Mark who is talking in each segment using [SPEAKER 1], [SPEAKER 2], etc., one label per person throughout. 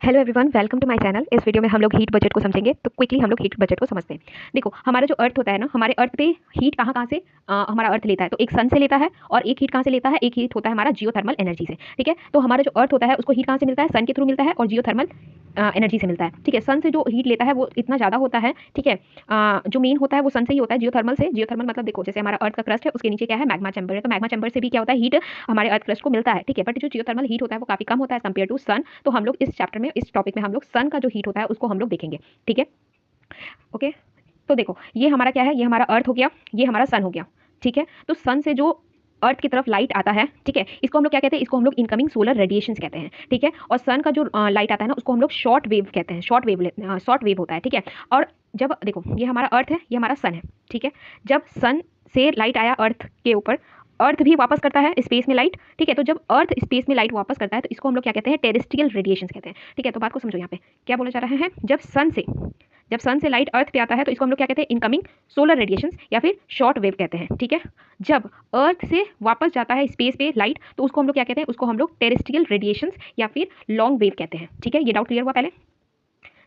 [SPEAKER 1] Hello everyone, welcome to my channel. इस video में हम लोग हीट बजट को समझेंगे। तो क्विकली हम लोग हीट बजट को समझते हैं। देखो, हमारा जो अर्थ होता है ना, हमारे अर्थ पे हीट कहाँ कहाँ से हमारा अर्थ लेता है। तो एक सन से लेता है और एक हीट कहाँ से लेता है, एक हीट होता है हमारा जियोथर्मल एनर्जी से। ठीक है, तो हमारा जो अर्थ होता है उसको हीट कहाँ से मिलता है, सन के थ्रू मिलता है और जियोथर्मल एनर्जी से मिलता है। ठीक है, सन से जो हीट लेता है वो इतना ज़्यादा होता है। ठीक है, जो मेन होता है वो सन से ही होता है, जियोथर्मल से। जियोथर्मल मतलब देखो, जैसे हमारा अर्थ का क्रस्ट है उसके नीचे क्या है, मैग्मा चैम्बर है। तो मैग्मा चैम्बर से भी क्या होता है, हीट हमारे अर्थ क्रस्ट को मिलता है। ठीक है, बट जो जियोथर्मल हीट होता है वो काफी कम होता है कंपेयर टू सन। तो हम लोग इस चैप्टर में, इस टॉपिक में हम लोग सन का जो हीट होता है उसको हम लोग देखेंगे। ठीक है, ओके। तो देखो, ये हमारा क्या है, ये हमारा अर्थ हो गया, ये हमारा सन हो गया। ठीक है, तो सन से जो अर्थ की तरफ लाइट आता है, ठीक है, इसको हम लोग क्या कहते हैं, इसको हम लोग इनकमिंग सोलर रेडिएशंस कहते हैं। ठीक है, और सन का जो लाइट आता है ना उसको हम लोग शॉर्ट वेव कहते हैं। शॉर्ट वेव होता है। ठीक है, और जब देखो, ये हमारा अर्थ है, ये हमारा सन है। ठीक है, जब सन से लाइट आया अर्थ के ऊपर, अर्थ भी वापस करता है स्पेस में लाइट। ठीक है, तो जब अर्थ स्पेस में लाइट वापस करता है तो इसको हम लोग क्या कहते हैं, टेरेस्ट्रियल रेडिएशंस कहते हैं। ठीक है, तो बात को समझो, यहाँ पे क्या बोला जा रहा है, जब सन से लाइट अर्थ पे आता है तो इसको हम लोग क्या कहते हैं, इनकमिंग सोलर रेडिएशंस या फिर शॉर्ट वेव कहते हैं। ठीक है, जब अर्थ से वापस जाता है स्पेस पे लाइट तो उसको हम लोग क्या कहते हैं, उसको हम लोग टेरेस्ट्रियल रेडिएशंस या फिर लॉन्ग वेव कहते हैं। ठीक है, ये डाउट क्लियर हुआ पहले।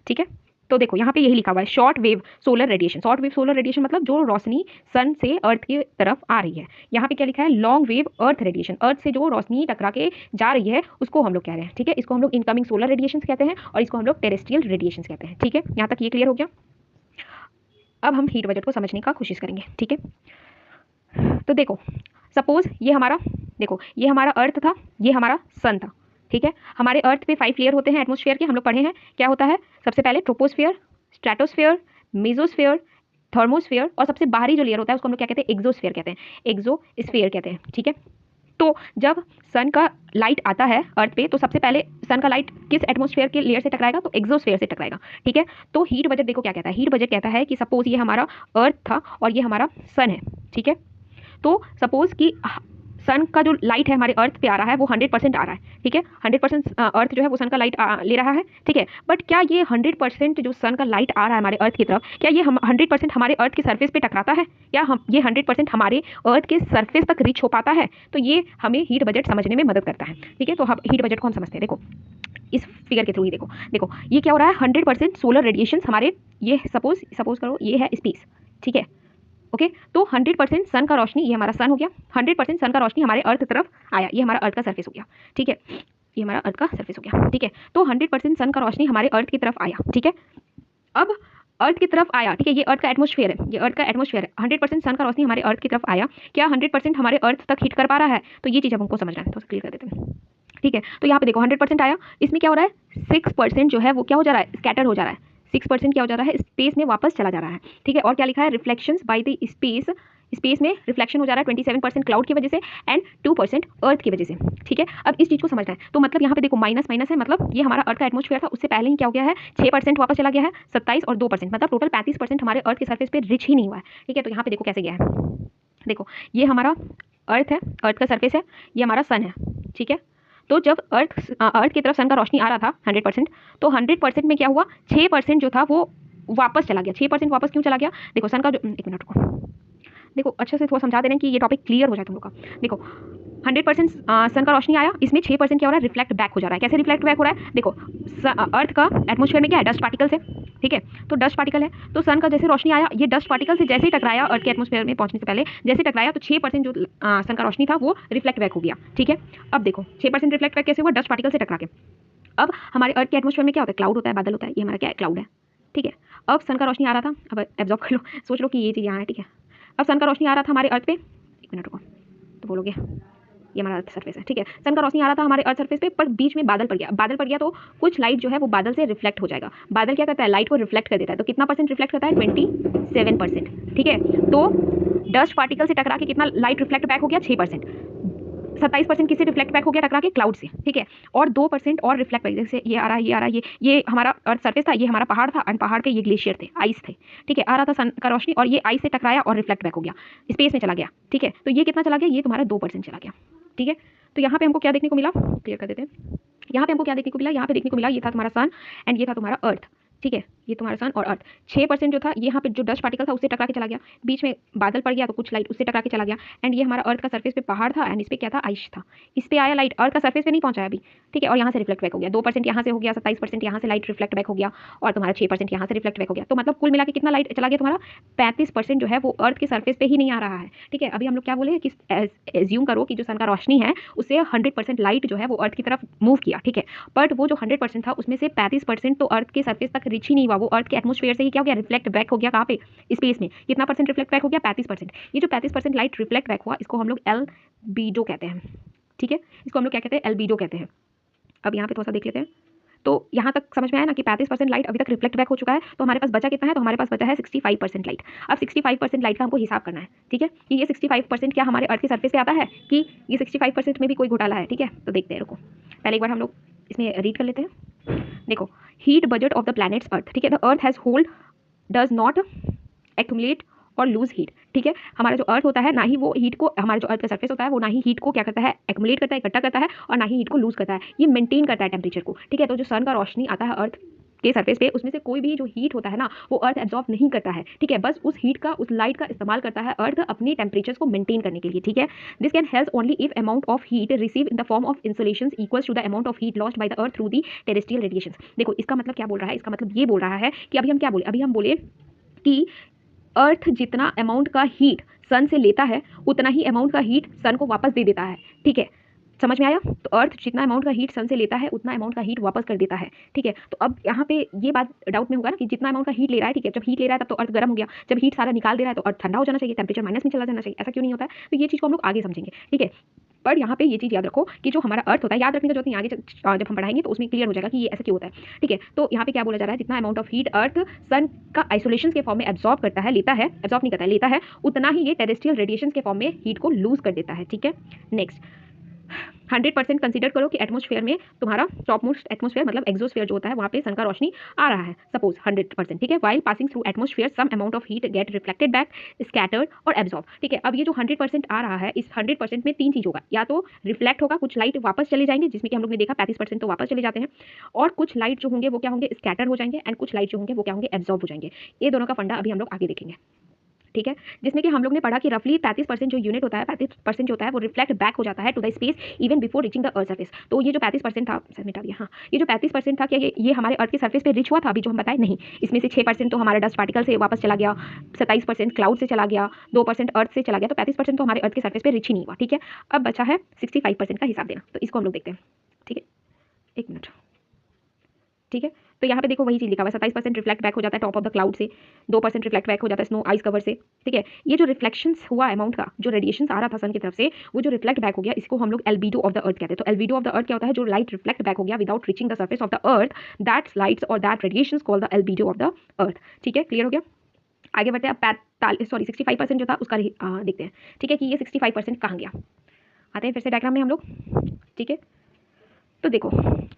[SPEAKER 1] ठीक है, तो देखो यहाँ पे यही लिखा हुआ है, short wave solar radiation. Short wave solar radiation मतलब जो रोशनी सन से अर्थ की तरफ आ रही है। यहाँ पे क्या लिखा है, लॉन्ग वेव अर्थ रेडिएशन। अर्थ से जो रोशनी टकरा के जा रही है उसको हम लोग कह रहे हैं। ठीक है, इसको हम लोग इनकमिंग सोलर रेडिएशन कहते हैं और इसको हम लोग टेरेस्ट्रियल रेडिएशन कहते हैं। ठीक है, यहाँ तक ये क्लियर हो गया। अब हम हीट बजट को समझने का कोशिश करेंगे। ठीक है, तो देखो, सपोज ये हमारा, देखो ये हमारा अर्थ था, ये हमारा सन था। ठीक है, हमारे अर्थ पे 5 लेयर होते हैं एटमॉस्फेयर के, हम लोग पढ़े हैं। क्या होता है, सबसे पहले ट्रोपोस्फेयर, स्ट्रेटोस्फेयर, मेसोस्फेयर, थर्मोस्फेयर और सबसे बाहरी जो लेयर होता है उसको हम लोग क्या कहते हैं, एक्सोस्फेयर कहते हैं, एक्सोस्फेयर कहते हैं। ठीक है, तो जब सन का लाइट आता है अर्थ पे तो सबसे पहले सन का लाइट किस एटमॉस्फेयर के लेयर से टकराएगा, तो एक्सोस्फेयर से टकराएगा। ठीक है, तो हीट बजट देखो क्या कहता है, हीट बजट कहता है कि सपोज ये हमारा अर्थ था और ये हमारा सन है। ठीक है, तो सपोज कि सन का जो लाइट है हमारे अर्थ पे आ रहा है वो 100% आ रहा है। ठीक है, 100% अर्थ जो है वो सन का लाइट ले रहा है। ठीक है, बट क्या ये 100% जो सन का लाइट आ रहा है हमारे अर्थ की तरफ, क्या ये हम 100% हमारे अर्थ के सरफेस पे टकराता है, या हम ये 100% हमारे अर्थ के सरफेस तक रीच हो पाता है? तो ये हमें हीट बजट समझने में मदद करता है। ठीक है, तो हम हीट बजट को हम समझते हैं। देखो इस फिगर के थ्रू ही देखो, देखो ये क्या हो रहा है, 100% सोलर रेडिएशन हमारे, ये सपोज करो ये है स्पेस। ठीक है, ओके, तो 100% सन का रोशनी, ये हमारा सन हो गया, 100% सन का रोशनी हमारे अर्थ तरफ आया, ये हमारा अर्थ का सरफेस हो गया। ठीक है, ये हमारा अर्थ का सरफेस हो गया। ठीक है, तो 100% सन का रोशनी हमारे अर्थ की तरफ आया। ठीक है, अब अर्थ की तरफ आया, ठीक है, ये अर्थ का एटमॉस्फेयर है, ये अर्थ का एटमॉस्फेयर है, 100% सन का रोशनी हमारे अर्थ की तरफ आया, क्या 100% हमारे अर्थ तक हिट कर पा रहा है? तो ये चीज़ अब हमको समझना है, तो क्लियर कर देते हैं। ठीक है, तो यहाँ पे देखो 100% आया, इसमें क्या हो रहा है, 6% जो है वो क्या हो जा रहा है, स्कैटर हो जा रहा है। 6% क्या हो जा रहा है, स्पेस में वापस चला जा रहा है। ठीक है, और क्या लिखा है, reflections by the space, space में रिफ्लेक्शन हो जा रहा है 27% क्लाउड की वजह से एंड 2% अर्थ की वजह से। ठीक है, अब इस चीज़ को समझना है, तो मतलब यहाँ पे देखो माइनस माइनस है, मतलब ये हमारा अर्थ का एटमॉस्फेयर था, उससे पहले ही क्या हो गया है, 6% वापस चला गया है, 27 और 2%, मतलब टोटल 35% हमारे अर्थ के सरफेस पे रिच ही नहीं हुआ है। ठीक है, तो यहाँ पे देखो कैसे गया है, देखो ये हमारा अर्थ है, अर्थ का सरफेस है, ये हमारा सन है। ठीक है, तो जब अर्थ की तरफ सन का रोशनी आ रहा था 100%, तो 100% में क्या हुआ, 6% जो था वो वापस चला गया। 6% वापस क्यों चला गया, देखो सन का जो, एक मिनट को देखो अच्छे से थोड़ा समझा दे रहे हैं कि ये टॉपिक क्लियर हो जाए तुम लोग का। देखो 100% सन का रोशनी आया, इसमें 6% क्या हो रहा है, रिफ्लेक्ट बैक हो जा रहा है। कैसे रिफ्लेक्ट बैक हो रहा है, देखो अर्थ का एटमॉस्फेयर में क्या है, डस्ट पार्टिकल्स है। ठीक है, तो डस्ट पार्टिकल है, तो सन का जैसे रोशनी आया, ये डस्ट पार्टिकल से जैसे ही टकराया अर्थ के एटमॉस्फेयर में पहुंचने से पहले, जैसे टकराया तो 6% जो सन का रोशनी था वो रिफ्लेक्ट बैक हो गया। ठीक है, अब देखो 6% रिफ्लेक्ट बैक कैसे हुआ, डस्ट पार्टिकल से टकरा के। अब हमारे अर्थ के एटमॉस्फेयर में क्या होता है, क्लाउड होता है, बादल होता है, ये हमारा क्या है, क्लाउड है। ठीक है, अब सन का रोशनी आ रहा था, अब एब्जॉर्ब कर लो, सोच लो कि ये चीज़ यहाँ है। ठीक है, अब सन का रोशनी आ रहा था हमारे अर्थ पे, एक मिनट को तो बोलोगे ये हमारा अर्थ सरफेस है। ठीक है, सन का रोशनी आ रहा था हमारे अर्थ सरफेस पे, पर बीच में बादल पड़ गया, बादल पड़ गया तो कुछ लाइट जो है वो बादल से रिफ्लेक्ट हो जाएगा। बादल क्या करता है, लाइट को रिफ्लेक्ट कर देता है, तो कितना परसेंट रिफ्लेक्ट करता है, 27%। ठीक है, तो डस्ट पार्टिकल से टकरा के कितना लाइट रिफ्लेक्ट बैक हो गया, 6%। 27% किससे रिफ्लेक्ट बैक हो गया, टकरा के, क्लाउड से। ठीक है, और 2% और रिफ्लेक्ट बैक, जैसे ये आ रहा है, ये आ रहा है, ये हमारा अर्थ सरफेस था, ये हमारा पहाड़ था, और पहाड़ के ये ग्लेशियर थे, आइस थे। ठीक है, आ रहा था सन का रोशनी और ये आइस से टकराया और रिफ्लेक्ट बैक हो गया, स्पेस में चला गया। ठीक है, तो ये कितना चला गया, ये तुम्हारा 2% चला गया। ठीक है, तो यहाँ पे हमको क्या देखने को मिला, क्लियर कर देते हैं। यहाँ पे हमको क्या देखने को मिला, यहाँ पे देखने को मिला, ये था तुम्हारा सन एंड ये था तुम्हारा अर्थ। ठीक है, ये तुम्हारा सन और अर्थ। 6% जो था ये यहाँ पे जो डस्ट पार्टिकल था उससे टकरा के चला गया, बीच में बादल पड़ गया तो कुछ लाइट उससे टकरा के चला गया, एंड ये हमारा अर्थ का सरफेस पे पहाड़ था एंड इस पे क्या था, आइस था, इस पे आया लाइट, अर्थ का सरफेस पे नहीं पहुंचा अभी, ठीक है, और यहाँ से रिफ्लेक्ट बैक हो गया। 2% यहाँ से हो गया, 27% यहाँ से लाइट रिफ्लेक्ट बैक हो गया, और तुम्हारा 6% यहाँ से रिफ्लेक्ट बैक हो गया। तो मतलब कुल मिला के कितना लाइट चला गया तुम्हारा, 35% जो है वो अर्थ के सरफेस पे ही नहीं आ रहा है, ठीक है। अभी हम लोग क्या बोले कि एज्यूम करो कि जो सन का रोशनी है उससे 100% लाइट जो है वो अर्थ की तरफ मूव किया, ठीक है, बट वो जो 100% था उसमें से 35% तो अर्थ के सरफेस तक रीच ही नहीं हुआ, वो अर्थ के एटमॉस्फेयर से ही क्या हो गया, रिफ्लेक्ट बैक हो गया। कहाँ पे, स्पेस में। कितना परसेंट रिफ्लेक्ट बैक हो गया, 35%। ये जो 35% लाइट रिफ्लेक्ट बैक हुआ इसको हम लोग एल्बीडो कहते हैं, ठीक है, इसको हम लोग क्या कहते हैं, एल्बीडो कहते हैं। अब यहाँ पे थोड़ा सा देख लेते हैं। तो यहाँ तक समझ में आया ना कि 35% लाइट अभी तक रिफ्लेक्ट बैक हो चुका है, तो हमारे पास बचा कितना है, तो हमारे पास बचा है 65% लाइट। अब 65% लाइट का हमको हिसाब करना है, ठीक है, कि ये 65% क्या हमारे अर्थ के सरफेस पे आता है, कि ये 65% में भी कोई घोटाला है, ठीक है। तो देखते हैं, रुको पहले एक बार हम लोग इसमें रीड कर लेते हैं। देखो, heat budget of the planets earth, ठीक है, the earth has hold does not accumulate or lose heat, ठीक है। हमारा जो अर्थ होता है ना ही वो हीट को, हमारा जो अर्थ का सरफेस होता है वो ना ही हीट को क्या करता है, एक्यूमुलेट करता है, इकट्ठा करता है, और ना ही हीट को लूज करता है, ये मेंटेन करता है टेम्परेचर को, ठीक है। तो जो सन का रोशनी आता है अर्थ के सरफेस पे उसमें से कोई भी जो हीट होता है ना वो अर्थ एब्जॉर्ब नहीं करता है, ठीक है, बस उस हीट का, उस लाइट का इस्तेमाल करता है अर्थ अपने टेम्परेचर्स को मेंटेन करने के लिए, ठीक है। This can help only if amount of heat receive in the form of insulation equals to the amount of heat lost by the earth through the terrestrial radiation. देखो इसका मतलब क्या बोल रहा है, इसका मतलब ये बोल रहा है कि अभी हम क्या बोले, अभी हम बोले कि अर्थ जितना अमाउंट का हीट सन से लेता है उतना ही अमाउंट का हीट सन को वापस दे देता है, ठीक है, समझ में आया। तो अर्थ जितना अमाउंट का हीट सन से लेता है उतना अमाउंट का हीट वापस कर देता है, ठीक है। तो अब यहाँ पे ये बात डाउट में होगा ना कि जितना अमाउंट का हीट ले रहा है, ठीक है, जब हीट ले रहा है तब तो अर्थ गर्म हो गया, जब हीट सारा निकाल दे रहा है तो अर्थ ठंडा हो जाना चाहिए, टेम्परेचर माइनस में चला जाना चाहिए, ऐसा क्यों नहीं होता है। तो ये चीज़ को हम लोग आगे समझेंगे, ठीक है। पर यहाँ पे ये चीज़ याद रखो कि जो हमारा अर्थ होता है, याद रखने का जरूरत नहीं, आगे जब हम पढ़ाएंगे तो उसमें क्लियर हो जाएगा कि ये ऐसा क्यों होता है, ठीक है। तो यहाँ पे क्या बोला जा रहा है, जितना अमाउंट ऑफ हीट अर्थ सन का आइसोलेशन के फॉर्म में एब्जॉर्ब करता है, लेता है, एब्जॉर्ब नहीं करता है, लेता है, उतना ही ये टेरेस्ट्रियल रेडिएशन के फॉर्म में हीट को लूज कर देता है, ठीक है। नेक्स्ट 100% कंसीडर करो कि एटमॉस्फेयर में तुम्हारा टॉप मोस्ट एटमॉस्फेयर मतलब एक्सोस्फेयर जो होता है वहाँ पे सन का रोशनी आ रहा है, सपोज 100%, ठीक है। While passing through atmosphere some amount of heat get reflected back, scattered और एब्जॉर्ब, ठीक है। अब ये जो 100% आ रहा है, इस 100% में तीन चीज होगा, या तो रिफ्लेक्ट होगा, कुछ लाइट वापस चले जाएंगे, जिसमें कि हम लोग ने देखा 35% तो वापस चले जाते हैं, और कुछ लाइट जो होंगे वो क्या होंगे, स्कैटर हो जाएंगे, एंड कुछ लाइट जो होंगे वो क्या होंगे, एब्जॉर्ब हो जाएंगे। ये दोनों का फंडा अभी हम लोग आगे देखेंगे, ठीक है, जिसमें कि हम लोग ने पढ़ा कि रफली 35% जो यूनिट होता है, 35% जो होता है वो रिफ्लेक्ट बैक हो जाता है to the space even before reaching the earth surface. तो ये जो 35% था, सर मिटा दिया, हाँ, ये जो 35% था क्या ये हमारे अर्थ के सरफेस पे रिच हुआ था अभी जो हम बताए, नहीं, इसमें से 6% तो हमारा डस्ट पार्टिकल से वापस चला गया, 27% क्लाउड से चला गया, 2% अर्थ से चला गया, तो 35% तो हमारे अर्थ के सरफेस पे रिच ही नहीं हुआ, ठीक है। अब बचा है 65% का हिसाब देना, तो इसको हम लोग देखते हैं, ठीक है, एक मिनट, ठीक है। तो यहाँ पे देखो वही चीज़ लिखा हुआ है, 27% रिफ्लेक्ट बैक हो जाता है टॉप ऑफ द क्लाउड से, 2% रिफ्लेक्ट बैक हो जाता है स्नो आइस कवर से, ठीक है। ये जो रिफ्लेक्शंस हुआ अमाउंट का, जो रेडिएशन आ रहा था सन की तरफ से, वो जो रिफ्लेक्ट बैक हो गया, इसको हम लोग एल्बीडो ऑफ द अर्थ कहते हैं। तो एल्बीडो ऑफ द अर्थ क्या होता है, जो लाइट रिफ्लेक्ट बैक हो गया without reaching the surface of the earth, that lights or that radiations called the albedo of the earth, ठीक है, क्लियर हो गया। आगे बढ़ते हैं, अब 65% जो था उसका देखते हैं, ठीक है, कि ये 65% कहाँ गया। आते हैं फिर से डायग्राम में हम लोग, ठीक है। तो देखो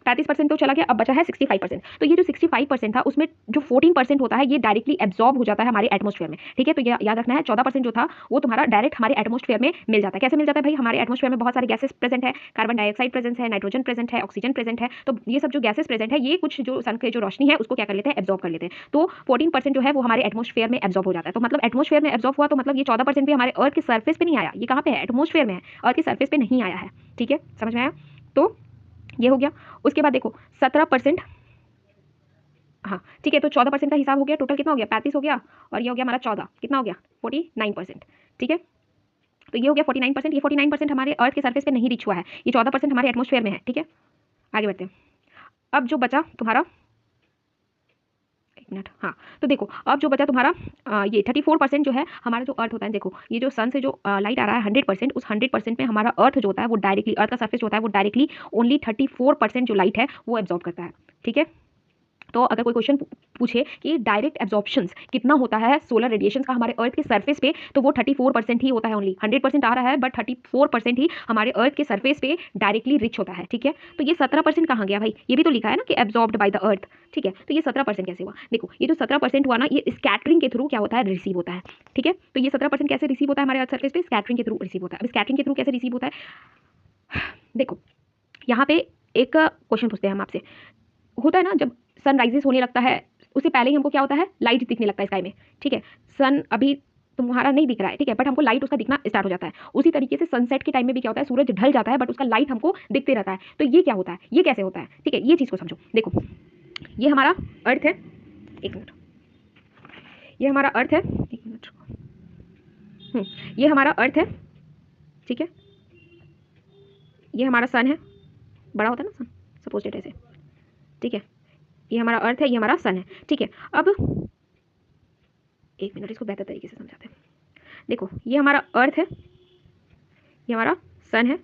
[SPEAKER 1] 35% तो चला गया, अब बचा है 65%। तो ये जो 65% था उसमें जो 14% होता है ये डायरेक्टली एब्जॉर्ब हो जाता है हमारे एटमॉस्फेयर में, ठीक है। तो ये याद रखना है, 14% जो था वो तुम्हारा डायरेक्ट हमारे एटमॉस्फेयर में मिल जाता है। कैसे मिल जाता है भाई, हमारे एटमॉस्फेयर में बहुत सारे गैसेस प्रेजेंट है, कार्बन डाइऑक्साइड प्रेजेंट है, नाइट्रोजन प्रेजेंट है, ऑक्सीजन प्रेजेंट है। तो ये सब जो गैसेस प्रेजेंट है ये कुछ जो सन की जो रोशनी है उसको क्या कर लेते हैं, एब्जॉर्ब कर लेते हैं। तो 14% जो है वो हमारे एटमॉस्फेयर में एब्जॉर्ब हो जाता है। तो मतलब एटमॉस्फेयर में एब्जॉर्ब हुआ तो मतलब ये 14% भी हमारे अर्थ के सर्फेस पे नहीं आया, ये कहाँ पे है, एटमॉस्फेयर में है, अर्थ के सर्फेस पे नहीं आया है, ठीक है, समझ में आया। तो ये हो गया। उसके बाद देखो 17%, हाँ ठीक है, तो 14% का हिसाब हो गया, टोटल कितना हो गया, 35 हो गया, और ये हो गया हमारा 14, कितना हो गया 49%, ठीक है। तो ये हो गया 49%, ये 49% हमारे अर्थ के सरफेस पे नहीं रीच हुआ है, ये 14% हमारे एटमॉस्फेयर में है, ठीक है। आगे बढ़ते हैं। अब जो बचा तुम्हारा, एक मिनट, हाँ, तो देखो अब जो बचा तुम्हारा ये 34% जो है हमारा जो अर्थ होता है, देखो ये जो सन से जो लाइट आ रहा है 100%, उस 100% में हमारा अर्थ जो होता है वो डायरेक्टली, अर्थ का सरफेस जो होता है वो डायरेक्टली ओनली 34% जो लाइट है वो एब्जॉर्ब करता है, ठीक है। तो अगर कोई क्वेश्चन पूछे कि डायरेक्ट एब्जॉर्प्शंस कितना होता है सोलर रेडिएशन का हमारे अर्थ के सरफेस पे, तो वो 34% ही होता है, ओनली 100% आ रहा है बट 34% ही हमारे अर्थ के सरफेस पे डायरेक्टली रिच होता है, ठीक है। तो ये 17% कहाँ गया भाई, ये भी तो लिखा है ना कि एब्जॉर्ब्ड बाय द अर्थ, ठीक है। तो ये 17% कैसे हुआ, देखो ये जो 17% हुआ ना, ये स्कैटरिंग के थ्रू क्या होता है, रिसीव होता है, ठीक है। तो ये 17% कैसे रिसीव होता है हमारे अर्थ सरफेस पे, स्कैटरिंग के थ्रू रिसीव होता है। अब स्कैटरिंग के थ्रू कैसे रिसीव होता है, देखो यहाँ पे एक क्वेश्चन पूछते हैं हम आपसे, होता है ना जब सनराइजेस होने लगता है उससे पहले ही हमको क्या होता है, लाइट दिखने लगता है स्काई में, ठीक है। सन अभी तुम्हारा नहीं दिख रहा है, ठीक है, बट हमको लाइट उसका दिखना स्टार्ट हो जाता है। उसी तरीके से सनसेट के टाइम में भी क्या होता है, सूरज ढल जाता है बट उसका लाइट हमको दिखते रहता है। तो ये क्या होता है, ये कैसे होता है, ठीक है, ये चीज़ को समझो। देखो ये हमारा अर्थ है, एक मिनट, ये हमारा अर्थ है, एक मिनट, ये हमारा अर्थ है, ठीक है, ये हमारा सन है, बड़ा होता है ना सन, सपोज डेट ऐसे, ठीक है, ये हमारा अर्थ है, ये हमारा सन है, ठीक है। अब एक मिनट, इसको बेहतर तरीके से समझाते हैं। देखो ये हमारा अर्थ है, ये हमारा सन है,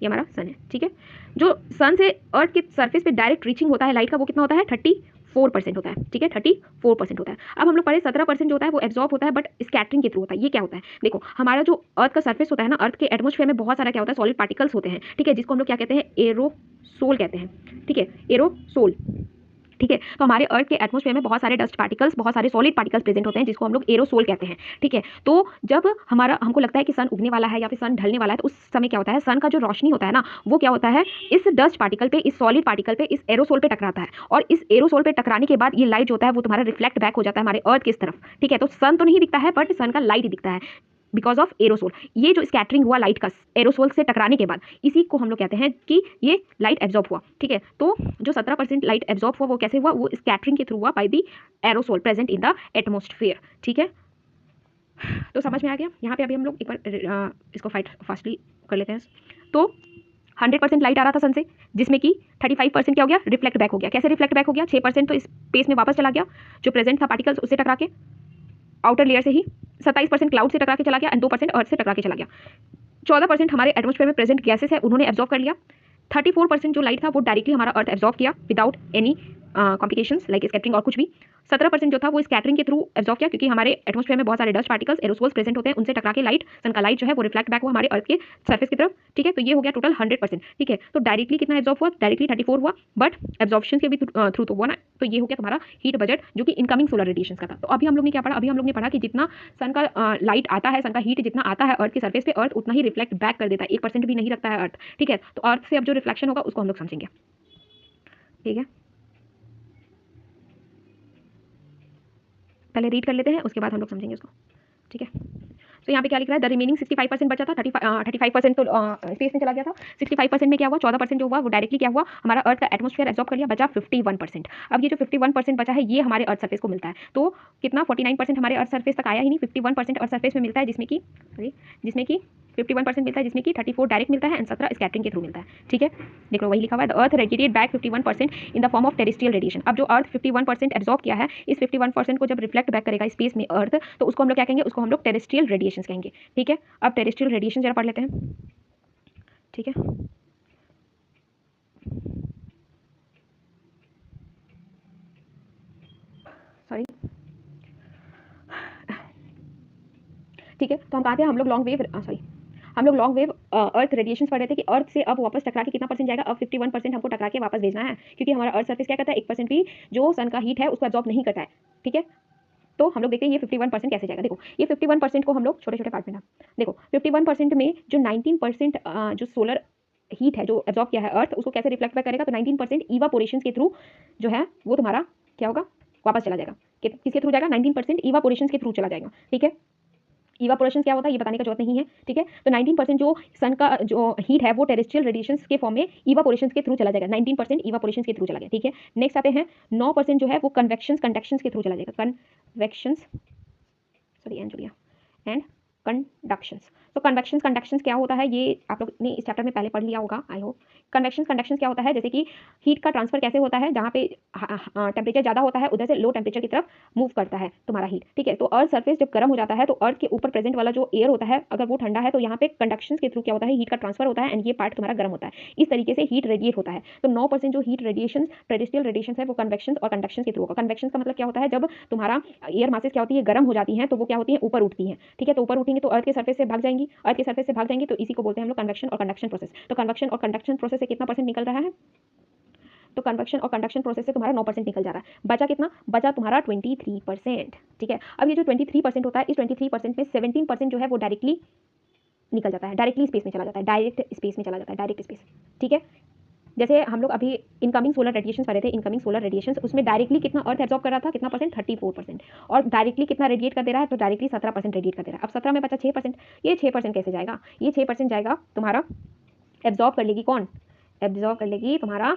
[SPEAKER 1] ये हमारा सन है, ठीक है। जो सन से अर्थ के सरफेस पे डायरेक्ट रीचिंग होता है लाइट का, वो कितना होता है, 34% होता है, ठीक है, 34% होता है। अब हम लोग पढ़े 17% जो होता है वो एब्जॉर्ब होता है बट स्कैटरिंग के थ्रू होता है। ये क्या होता है, देखो हमारा जो अर्थ का सरफेस होता है ना, अर्थ के एटमॉस्फेयर में बहुत सारा क्या होता है, सॉलिड पार्टिकल्स होते हैं, ठीक है, जिसको हम लोग क्या कहते हैं, एरोसोल कहते हैं, ठीक है, एरोसोल, ठीक है। तो हमारे अर्थ के एटमॉस्फेयर में बहुत सारे डस्ट पार्टिकल्स, बहुत सारे सॉलिड पार्टिकल्स प्रेजेंट होते हैं, जिसको हम लोग एरोसोल कहते हैं, ठीक है। तो जब हमको लगता है कि सन उगने वाला है या फिर सन ढलने वाला है, तो उस समय क्या होता है, सन का जो रोशनी होता है ना, वो क्या होता है, इस डस्ट पार्टिकल पे, इस सॉलिड पार्टिकल पे, इस एरोसोल पे टकराता है, और इस एरोसोल पे टकराने के बाद ये लाइट जो होता है वो तुम्हारा रिफ्लेक्ट बैक हो जाता है हमारे अर्थ की इस तरफ, ठीक है। तो सन तो नहीं दिखता है बट सन का लाइट ही दिखता है बिकॉज ऑफ एरोसोल। ये जो स्कैटरिंग हुआ लाइट का एरोसोल से टकराने के बाद, इसी को हम लोग कहते हैं कि ये लाइट एब्जॉर्ब हुआ, ठीक है। तो जो 17% लाइट एब्जॉर्ब हुआ वो कैसे हुआ, वो स्कैटरिंग के थ्रू हुआ by the aerosol present in the atmosphere, ठीक है। तो समझ में आ गया। यहाँ पे अभी हम लोग एक बार इसको फास्टली कर लेते हैं। तो 100% लाइट आ रहा था सन से, जिसमें कि 35% क्या हो गया, रिफ्लेक्ट बैक हो गया। कैसे रिफ्लेक्ट बैक हो गया, 6% तो स्पेस में वापस चला गया, जो प्रेजेंट था पार्टिकल्स उससे टकरा के, आउटर लेयर से ही, 27% क्लाउड से टकरा के चला गया, एंड 2% अर्थ से टकरा के चला गया। 14% हमारे एटमॉस्फेयर में प्रेजेंट गैसेस है, उन्होंने एब्जॉर्ब कर लिया। 34% जो लाइट था वो डायरेक्टली हमारा अर्थ एब्जॉर्ब किया without any complications like scattering और कुछ भी। 17% जो था वो स्कैटरिंग के थ्रू एब्जॉर्ब किया, क्योंकि हमारे एटमॉस्फेयर में बहुत सारे डस्ट पार्टिकल्स, एरोसोल्स प्रेजेंट होते हैं, उनसे टकरा के लाइट, सन का लाइट जो है वो रिफ्लेक्ट बैक हुआ हमारे अर्थ के सर्फेस की तरफ, ठीक है। तो ये हो गया टोटल 100%, ठीक है। तो डायरेक्टली कितना एब्जॉर्ब हुआ, डायरेक्टली 34 हुआ, बट एब्जॉर्प्शन के भी थ्रू तो हुआ ना। तो ये हो गया तुम्हारा हीट बजट, जो कि इनकमिंग सोलर रेडिएशन का था। तो अभी हम लोग ने क्या पढ़ा, अभी हम लोग ने पढ़ा कि जितना सन का लाइट आता है, सन का हीट जितना आता है अर्थ के सर्फेस पे, अर्थ उतना ही रिफ्लेक्ट बैक कर देता है, 1% भी नहीं रखता है अर्थ, ठीक है। तो अर्थ से अब जो रिफ्लेक्शन होगा उसको हम लोग समझेंगे, ठीक है। पहले रीड कर लेते हैं, उसके बाद हम लोग समझेंगे उसको, ठीक है। तो यहाँ पे क्या लिख रहा है, द रिमेनिंग 65% बचा था, 35% तो स्पेस में चला गया था। 65% में क्या हुआ, 14% जो हुआ वो डायरेक्टली क्या हुआ, हमारा अर्थ का एटमॉस्फेयर एब्जॉर्ब कर लिया, बचा 51%। अब ये जो 51% बचा है ये हमारे अर्थ सरफेस को मिलता है। तो कितना, 49% हमारे अर्थ सरफेस तक आया ही नहीं, 51% अर्थ सरफेस में मिलता है, जिसमें कि 51% मिलता है, जिसमें कि 34 डायरेक्ट मिलता है एंड 17 स्कैटरिंग के थ्रू मिलता है, ठीक है। देख लो वही लिखा हुआ है, the earth radiated back 51% in the form of terrestrial radiation. अब जो अर्थ 51% एब्जॉर्ब किया है, इस 51% को जब रिफ्लेक्ट बैक करेगा स्पेस में अर्थ, तो उसको हम लोग क्या कहेंगे, उसको हम लोग टेरेस्ट्रियल रेडिएशन कहेंगे, ठीक है। अब टेरेस्ट्रियल रेडिएशन जरा पढ़ लेते हैं, ठीक है। सॉरी, ठीक है। तो हम कहा थे, हम लोग लॉन्ग वेव अर्थ रेडिएशन पढ़ रहे थे कि अर्थ से अब वापस टकरा के कितना परसेंट जाएगा, अब 51% हमको टकरा के वापस भेजना है, क्योंकि हमारा अर्थ सरफेस क्या करता है, 1% भी जो सन का हीट है उसको एब्जॉर्ब नहीं करता है, ठीक है। तो हम लोग देखते हैं ये 51% कैसे जाएगा। देखो ये 51% को हम लोग छोटे छोटे पार्ट में ना, देखो 51% में जो 19% जो सोलर हीट है जो एब्जॉर्ब किया है अर्थ, उसको कैसे रिफ्लेक्ट बैक करेगा, तो 19% इवापोरेशन के थ्रू जो है वो तुम्हारा क्या होगा, वापस चला जाएगा। किसके थ्रू जाएगा, 19% इवापोरेशन के थ्रू चला जाएगा, ठीक है। इवापोरेशन क्या होता है ये बताने का जरूरत नहीं है, ठीक है। तो 19% जो सन का जो हीट है वो टेरेस्ट्रियल रेडिएशंस के फॉर्म में इवापोरेशन के थ्रू चला जाएगा, 19% इवापोरेशन के थ्रू चला गया, ठीक है। नेक्स्ट आते हैं 9% जो है वो कंडक्शंस के थ्रू चला जाएगा, एंड कंडक्शंस। तो कंडक्शंस क्या होता है, ये आप लोग ने इस चैप्टर में पहले पढ़ लिया होगा आई होप। कंडक्शंस क्या होता है, जैसे कि हीट का ट्रांसफर कैसे होता है, जहाँ पे टेम्परेचर ज़्यादा होता है उधर से लो टेम्परेचर की तरफ मूव करता है तुम्हारा हीट, ठीक है। तो अर्थ सरफेस जब गर्म हो जाता है तो अर्थ के ऊपर प्रेजेंट वाला जो एयर होता है अगर वो ठंडा है तो यहाँ पे कंडक्शंस के थ्रू क्या होता है, हीट का ट्रांसफर होता है एंड ये पार्ट तुम्हारा गर्म होता है, इस तरीके से हीट रेडिएट होता है। तो 9% जो हीट रेडिएशन टेरेस्ट्रियल रेडिएशन है वो कन्वेक्शन और कंडक्शन के थ्रू होगा। कन्वेक्शन का मतलब क्या होता है, जब तुम्हारा एयर मासेस क्या होती है, गर्म हो जाती हैं तो वो क्या होती है, ऊपर उठती हैं, ठीक है। तो ऊपर उठेंगे तो अर्थ के सरफेस से भाग जाएंगी, तो इसी को बोलते हैं हम लोग कन्वेक्शन और कंडक्शन प्रोसेस। तो कन्वेक्शन और कंडक्शन प्रोसेस से कितना परसेंट निकल रहा है, तो कन्वेक्शन और कंडक्शन प्रोसेस से तुम्हारा 9% निकल जा रहा है, बचा कितना, बचा तुम्हारा 23%, ठीक है। अब ये जो 23% होता है, इस 23% में 17% जो है वो डायरेक्टली निकल जाता है, डायरेक्टली स्पेस में चला जाता है, डायरेक्ट स्पेस, ठीक है। जैसे हम लोग अभी इनकमिंग सोलर रेडिएशन पढ़े थे, इनकमिंग सोलर रेडिएशन, उसमें डायरेक्टली कितना अर्थ एब्जॉर्ब कर रहा था, कितना परसेंट, 34%, और डायरेक्टली कितना रेडिएट कर दे रहा है, तो डायरेक्टली 17% रेडिएट कर दे रहा है। अब 17 में बचा 6%, ये 6% कैसे जाएगा, ये 6% जाएगा तुम्हारा, एब्जॉर्ब कर लेगी कौन, एब्जॉर्ब कर लेगी तुम्हारा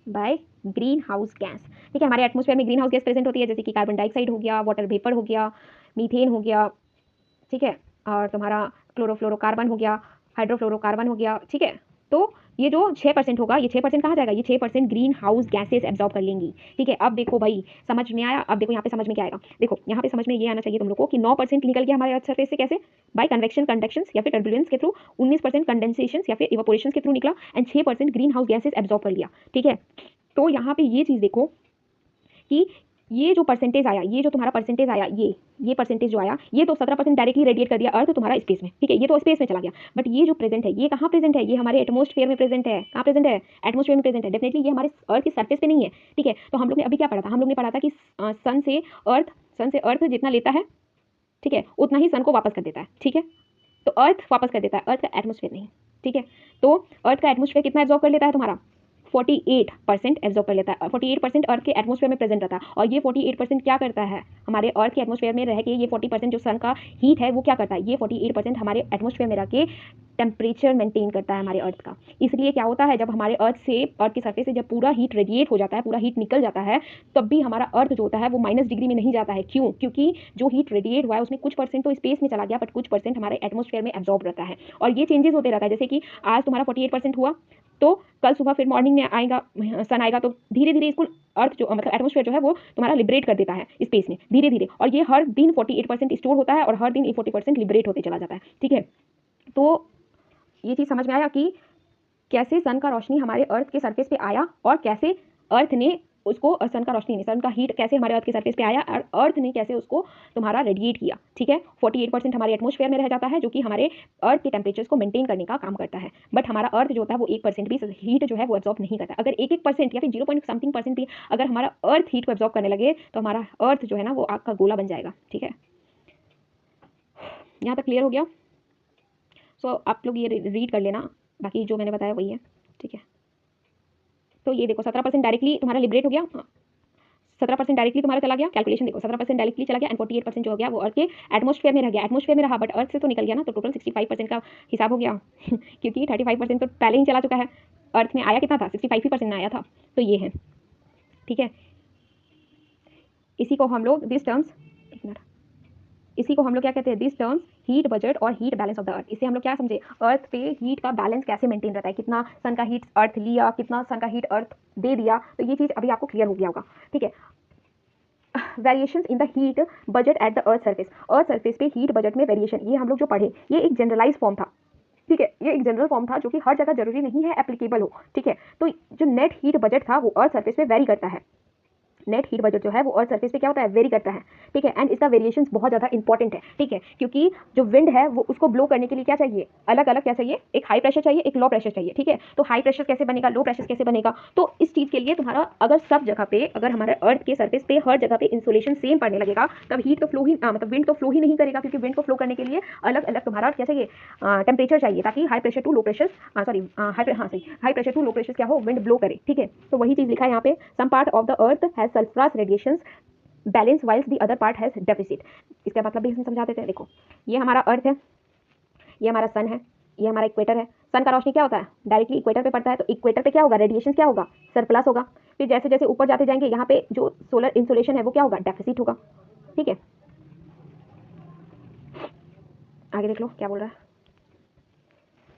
[SPEAKER 1] बाय ग्रीन हाउस गैस। ठीक है, हमारे एटमॉस्फेयर में ग्रीन हाउस गैस प्रेजेंट होती है, जैसे कि कार्बन डाइऑक्साइड हो गया, वाटर वेपर हो गया, मीथेन हो गया, ठीक है, और तुम्हारा क्लोरोफ्लोरोकार्बन हो गया, हाइड्रोफ्लोरोकार्बन हो गया। ठीक है, तो ये जो 6% होगा, ये 6% कहाँ जाएगा, ये 6% ग्रीन हाउस गैसेस एब्जॉर्ब कर लेंगी। ठीक है, अब देखो भाई समझ में आया, अब देखो यहाँ पे समझ में क्या आएगा, देखो यहाँ पे समझ में ये आना चाहिए तुम लोग को कि 9% निकल गया हमारे अर्थ सरफेस से, कैसे, बाय कन्वेक्शन कंडक्शन या फिर टर्बुलेंस के थ्रू, 19% कंडेंसेशन या फिर इवापोरेशन के थ्रू निकला, and 6% green house gases absorb कर लिया। ठीक है, तो यहाँ पे ये चीज़ देखो कि ये जो परसेंटेज आया, ये जो तुम्हारा परसेंटेज आया, ये परसेंटेज जो आया, ये तो 17% डायरेक्टली रेडिएट कर दिया अर्थ तुम्हारा स्पेस में। ठीक है, ये तो स्पेस में चला गया, बट ये जो प्रेजेंट है, ये कहाँ प्रेजेंट है, ये हमारे एटमॉस्फेयर में प्रेजेंट है। कहाँ प्रेजेंट है, एटमॉस्फेयर में प्रेजेंट है, डेफिनेटली ये हमारे अर्थ की सरफेस पे नहीं है। ठीक है, तो हम लोग ने अभी क्या पढ़ा था, हम लोग ने पढ़ा था कि सन से अर्थ जितना लेता है, ठीक है, उतना ही सन को वापस कर देता है। ठीक है, तो अर्थ वापस कर देता है, अर्थ का एटमॉस्फेयर नहीं। ठीक है, तो अर्थ का एटमॉस्फेयर कितना एब्जॉर्ब कर लेता है तुम्हारा, 48% एब्जॉर्ब कर लेता है, और 48% अर्थ के एटमॉस्फेयर में प्रेजेंट रहता है। और ये 48% क्या करता है, हमारे अर्थ के एटमॉस्फेयर में रह के ये 40% जो सन का हीट है वो क्या करता है, ये 48% हमारे एटमॉस्फेयर में रह के टेम्परेचर मेंटेन करता है हमारे अर्थ का। इसलिए क्या होता है, जब हमारे अर्थ की सरफेस से जब पूरा हीट रेडिएट हो जाता है, पूरा हीट निकल जाता है, तब भी हमारा अर्थ जो होता है वो -डिग्री में नहीं जाता है। क्यों, क्योंकि जो हीट रेडिएट हुआ है उसमें कुछ परसेंट तो स्पेस में चला गया, बट कुछ परसेंट हमारे एटमॉस्फेयर में एब्जॉर्ब रहता है, और ये चेंजेस होते रहता है। जैसे कि आज तुम्हारा 48% हुआ, तो कल सुबह फिर मॉर्निंग में आएगा, सन आएगा, तो धीरे धीरे इसको अर्थ जो मतलब एटमॉस्फेयर जो है वो तुम्हारा लिबरेट कर देता है स्पेस में धीरे धीरे, और ये हर दिन 48% स्टोर होता है और हर दिन 40% लिबरेट होते चला जाता है। ठीक है, तो ये चीज़ समझ में आया कि कैसे सन का रोशनी हमारे अर्थ के सरफेस पे आया, और कैसे अर्थ ने उसको, सन का रोशनी नहीं, सन का हीट कैसे हमारे अर्थ के सरफेस पे आया, और अर्थ ने कैसे उसको तुम्हारा रेडिएट किया। ठीक है, 48% हमारे एटमॉस्फेयर में रह जाता है, जो कि हमारे अर्थ के टेम्परेचर्स को मेंटेन करने का काम करता है, बट हमारा अर्थ जो होता है वो 1% भी हीट जो है वो एब्जॉर्ब नहीं करता। अगर 1% या फिर 0.something% भी अगर हमारा अर्थ हीट को एब्जॉर्ब करने लगे, तो हमारा अर्थ जो है ना वो आग का गोला बन जाएगा। ठीक है, यहाँ तक क्लियर हो गया। सो आप लोग ये रीड कर लेना, बाकी जो मैंने बताया वही है। ठीक है, तो ये देखो 17% डायरेक्टली तुम्हारा लिबरेट हो गया, 17% डायरेक्टली तुम्हारा चला गया, कैलकुलेशन देखो 17% डायरेक्टली चला गया, एंड 48% जो हो गया वो अर्थ के एटमॉस्फेयर में रह गया, एटमॉस्फेयर में रहा बट अर्थ से तो निकल गया ना, तो टोटल 65% का हिसाब हो गया क्योंकि 35% तो पहले ही चला चुका है, अर्थ में आया कितना था, 65% में आया था, तो ये है। ठीक है, इसी को हम लोग दिस टर्म्स, एक मिनट, इसी को हम लोग क्या कहते हैं, दिस टर्म्स हीट बजट और हीट बैलेंस ऑफ द अर्थ। इससे हम लोग क्या समझे, अर्थ पे हीट का बैलेंस कैसे मेंटेन रहता है, कितना सन का हीट अर्थ लिया, कितना सन का हीट अर्थ दे दिया, तो ये चीज़ अभी आपको क्लियर हो गया होगा। ठीक है, variations in the heat budget at the earth surface पे हीट बजट में वेरिएशन, ये हम लोग जो पढ़े ये एक जनरलाइज फॉर्म था। ठीक है, ये एक जनरल फॉर्म था जो कि हर जगह जरूरी नहीं है एप्लीकेबल हो। ठीक है, तो जो नेट हीट बजट था वो अर्थ सरफेस पे वेरी करता है, नेट हीट बजट जो है वो अर्थ सरफेस पे क्या होता है, वेरी करता है। ठीक है, एंड इसका वेरिएशंस बहुत ज़्यादा इंपॉर्टेंट है। ठीक है, क्योंकि जो विंड है वो उसको ब्लो करने के लिए क्या चाहिए, अलग अलग क्या चाहिए, एक हाई प्रेशर चाहिए, एक लो प्रेशर चाहिए। ठीक है, तो हाई प्रेशर कैसे बनेगा, लो प्रेशर कैसे बनेगा, तो इस चीज़ के लिए तुम्हारा अगर सब जगह पे, अगर हमारे अर्थ के सरफेस पे हर जगह पे इंसुलेशन सेम पड़ने लगेगा, तब हीट तो फ्लो ही मतलब विंड तो फ्लो ही नहीं करेगा, क्योंकि विंड को फ्लो करने के लिए अलग अलग तुम्हारा क्या चाहिए, टेम्परेचर चाहिए, ताकि high pressure to low pressure high pressure to low pressure क्या हो, विंड ब्लो करे। ठीक है, तो वही चीज़ लिखा है यहाँ पे, some part of the earth has surplus radiation balance while the other part has deficit. इसका मतलब भी हम समझा देते हैं। देखो ये हमारा अर्थ है, ये हमारा सन है, ये हमारा इक्वेटर है। सन का रोशनी क्या होता है, डायरेक्टली इक्वेटर पे पड़ता है, तो इक्वेटर पे क्या होगा, रेडिएशन क्या होगा, सरप्लस होगा। फिर जैसे जैसे ऊपर जाते जाएंगे यहाँ पे जो सोलर इंसुलेशन है वो क्या होगा, डेफिसिट होगा। ठीक है, आगे देख लो क्या बोल रहा है,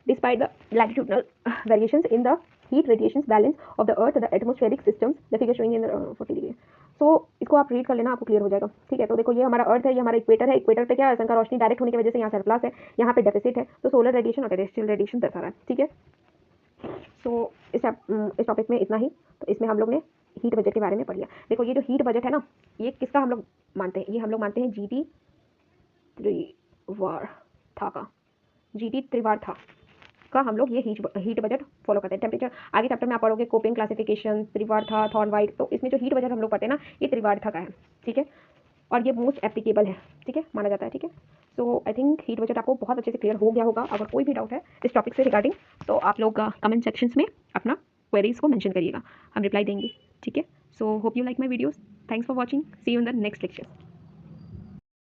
[SPEAKER 1] despite the latitudinal variations in the heat radiations balance of the earth the atmospheric systems the figure showing in the 40 degree। सो इसको आप रीड कर लेना, आपको क्लियर हो जाएगा। ठीक है, तो देखो ये हमारा अर्थ है, ये हमारा इक्वेटर है, इक्वेटर पे क्या है, सन का रोशनी डायरेक्ट होने की वजह से यहाँ सरप्लस है, यहाँ पे डेफिसिट है, तो सोलर रेडिएशन और टेरेस्ट्रियल रेडिएशन दर्शा रहा है। ठीक है, सो इस टॉपिक में इतना ही। तो इसमें हम लोग ने हीट बजट के बारे में पढ़ लिया। देखो ये जो हीट बजट है ना, ये किसका हम लोग मानते हैं, ये हम लोग मानते हैं GT त्रिवार्था का, GT त्रिवार्था का हम लोग ये हीट बजट फॉलो करते हैं। टेम्परेचर आगे चैप्टर में आप पढ़ोगे, कोपिंग क्लासिफिकेशन, त्रिवार्था, थॉर्नवाइट, तो इसमें जो हीट बजट हम लोग पढ़ते हैं ना, ये त्रिवार्था का है। ठीक है, और ये मोस्ट एप्लीकेबल है। ठीक है, माना जाता है। ठीक है, सो आई थिंक हीट बजट आपको बहुत अच्छे से क्लियर हो गया होगा। अगर कोई भी डाउट है इस टॉपिक से रिगार्डिंग, तो आप लोग कमेंट सेक्शंस में अपना क्वेरीज को मेंशन करिएगा, हम रिप्लाई देंगे, ठीक है। So hope you like my videos, thanks for watching, see you in the next lecture.